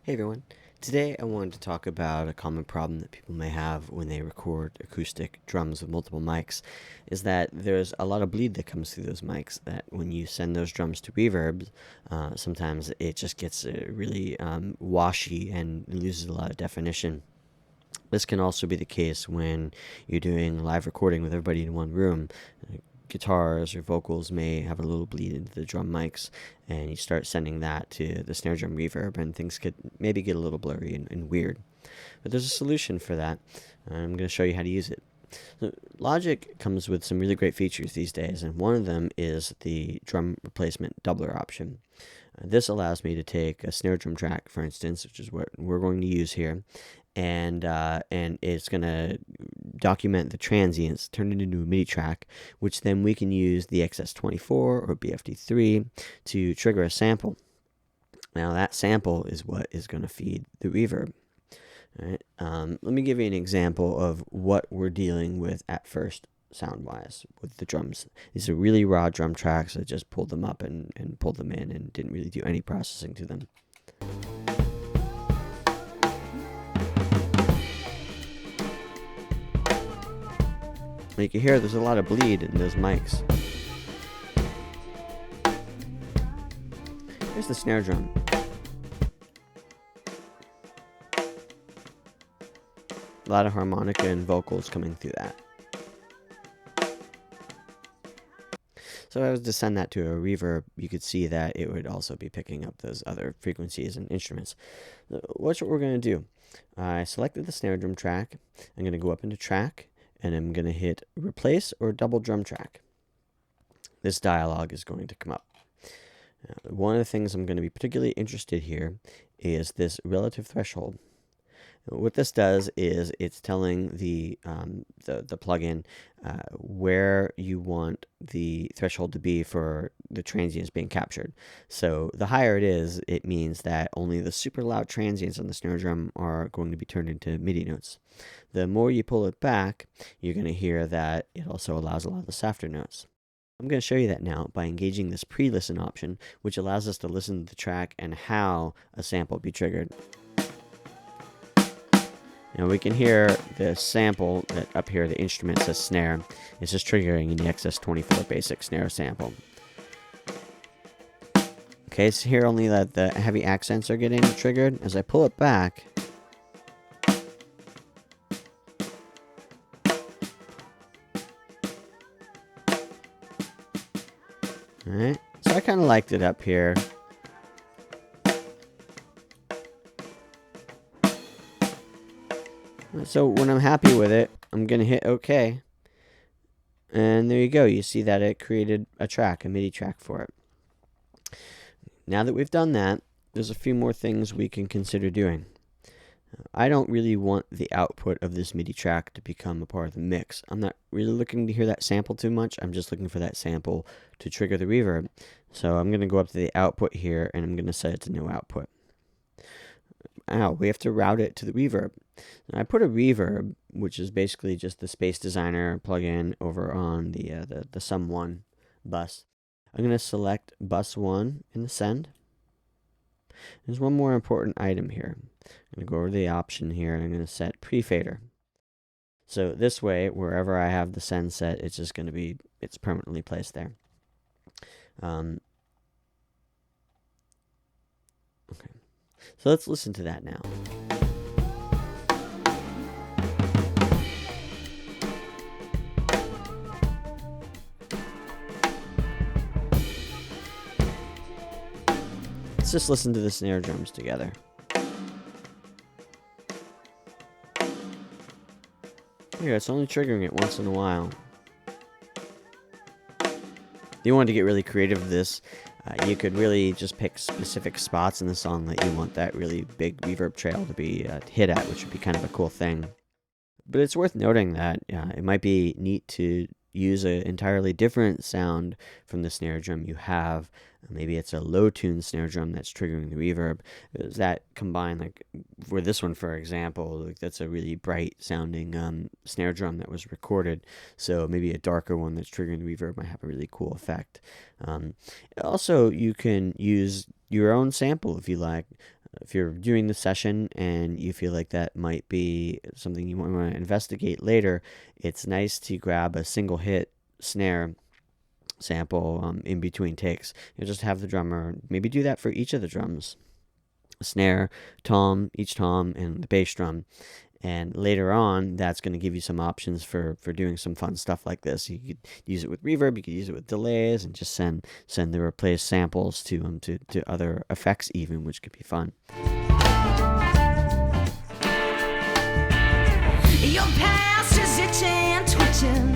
Hey everyone. Today I wanted to talk about a common problem that people may have when they record acoustic drums with multiple mics, is that there's a lot of bleed that comes through those mics, that when you send those drums to reverb, sometimes it just gets really washy and loses a lot of definition. This can also be the case when you're doing live recording with everybody in one room. Guitars or vocals may have a little bleed into the drum mics, and you start sending that to the snare drum reverb, and things could maybe get a little blurry and weird. But there's a solution for that. I'm going to show you how to use it. So Logic comes with some really great features these days, and one of them is the drum replacement doubler option. This allows me to take a snare drum track, for instance, which is what we're going to use here, and it's going to document the transients, turn it into a MIDI track, which then we can use the XS24 or BFD3 to trigger a sample. Now that sample is what is going to feed the reverb. All right. Let me give you an example of what we're dealing with at first, sound-wise, with the drums. These are really raw drum tracks. I just pulled them up and pulled them in and didn't really do any processing to them. You can hear there's a lot of bleed in those mics. Here's the snare drum. A lot of harmonica and vocals coming through that. So if I was to send that to a reverb, you could see that it would also be picking up those other frequencies and instruments. What we're going to do. I selected the snare drum track. I'm going to go up into track, and I'm going to hit replace or double drum track. This dialog is going to come up. One of the things I'm going to be particularly interested here is this relative threshold. What this does is it's telling the plugin where you want the threshold to be for the transients being captured. So the higher it is, it means that only the super loud transients on the snare drum are going to be turned into MIDI notes. The more you pull it back, you're going to hear that it also allows a lot of the softer notes. I'm going to show you that now by engaging this pre-listen option, which allows us to listen to the track and how a sample be triggered. Now we can hear the sample that up here, the instrument says snare. It's just triggering in the XS24 basic snare sample. Okay, so here only that the heavy accents are getting triggered. As I pull it back, alright, so I kind of liked it up here. So when I'm happy with it, I'm going to hit OK. And there you go. You see that it created a track, a MIDI track for it. Now that we've done that, there's a few more things we can consider doing. I don't really want the output of this MIDI track to become a part of the mix. I'm not really looking to hear that sample too much. I'm just looking for that sample to trigger the reverb. So I'm going to go up to the output here, and I'm going to set it to no output. Now we have to route it to the reverb. Now, I put a reverb, which is basically just the Space Designer plugin, over on the Sum 1 bus. I'm going to select bus 1 in the send. There's one more important item here. I'm going to go over to the option here, and I'm going to set pre-fader. So this way, wherever I have the send set, it's just going to be, it's permanently placed there. Okay. So let's listen to that now. Let's just listen to the snare drums together. Here, it's only triggering it once in a while. If you wanted to get really creative with this, you could really just pick specific spots in the song that you want that really big reverb trail to be hit at, which would be kind of a cool thing. But it's worth noting that it might be neat to use an entirely different sound from the snare drum you have. Maybe it's a low tune snare drum that's triggering the reverb. That combined, like for this one, for example, like that's a really bright sounding snare drum that was recorded. So maybe a darker one that's triggering the reverb might have a really cool effect. Also, you can use your own sample if you like. if you're doing the session and you feel like that might be something you want to investigate later, it's nice to grab a single hit snare sample in between takes. You just have the drummer maybe do that for each of the drums, snare, each tom, and the bass drum. And later on, that's going to give you some options for doing some fun stuff like this. You could use it with reverb, you could use it with delays, and just send the replaced samples to other effects even, which could be fun. Your past is itching, twitching.